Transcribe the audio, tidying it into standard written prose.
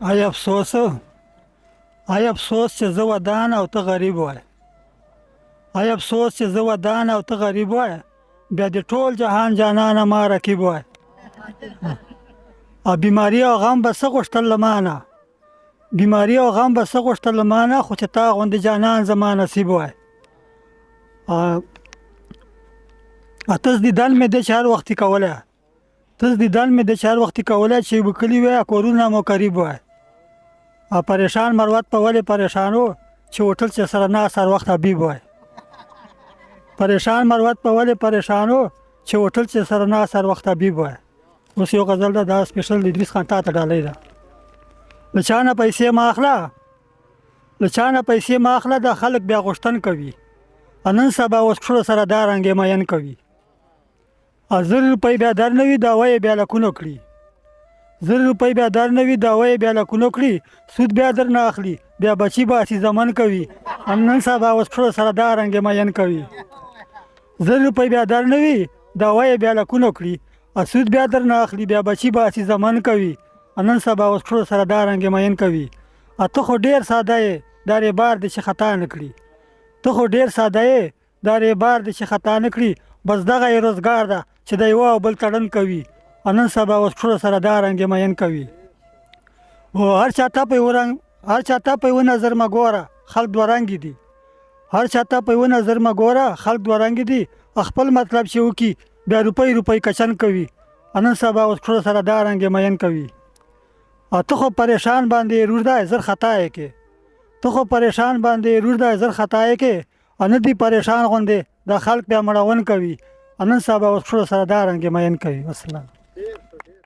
آی افسوس چې زه ودان او ته غریب وای. آی افسوس چې زه ودان او ته غریب وای، بیا د ټول جهان جانانه ما رقیب وای. او بیماری او غم به څه غوښتل له مانه، بیماری او غم به څه غوښتل له مانه، خو چې تا غوندې جانان زما نصیب وای. ته دیدن مې د چهار وختي کولی، ته دیدن مې د چهار وختي کولی، چې به کلي وای کورونه مو قریب وای. پریشان مروت په ولې پریشان و، چې هوټل چې سره ناست هر وخت حبیب وای. پریشان مروت په ولې پریشان و، چې هوټل چې سره ناست هر وخت حبیب وای. اوس یو غزل ده، دا سپیشل د ادریس خان تا ته ډالۍ ده. له چا نه پیسې مه اخله، له چا نه پیسې مه اخله، دا خلک بیا غوښتن کوي. نن سبا اوس کښړو سره دا رنګې مین کوي. 1000 روپۍ بیا در نه وي، دا وایې بیا لکونو کړي. 1000 روپۍ بیا در نه وي، دا وایې بیا لکونو کړي. سود بیا در نه اخلي، بیا بچي باسي زمن کوي. نن سبا اوس کښړو سره دا رنګې مین کوي. 1000 روپۍ بیا در نه وي، دا وایې بیا لکونو کړي. سود بیا در نه اخلي، بیا بچي باسي زمن کوي. نن سبا اوس کښړو سره دا رنګې مین کوي. ته خو ډېر ساده یې، دا رېبار دې چې خطا نه کړي. ته خو ډېر ساده یې، دا رېبار دې چې خطا نه کړي. بس دغه یې روزګار ده، چې د یوه او بل تړن کوي. نن سبا اوس کښړو سره دا رنګې مین کوي. هر چا ته په یوه نظر مه ګوره، خلک دوه رنګې دي. هر چا ته په یوه نظر مه ګوره، خلک دوه رنګې دي. خپل مطلب چې وکړي، بیا روپۍ کچن کوي. نن سبا اوس کښړو سره دا رنګې مین کوي. ته خو پریشان باندې رور دی، زر خطا یې کې. ته خو پریشان باندې رور دی، زر خطا یې کې. نه دي پریشان غوندې دا خلک بیا مړون کوي. نن سبا اوس کښړو سره دا رنګې مین کوي. والسلام.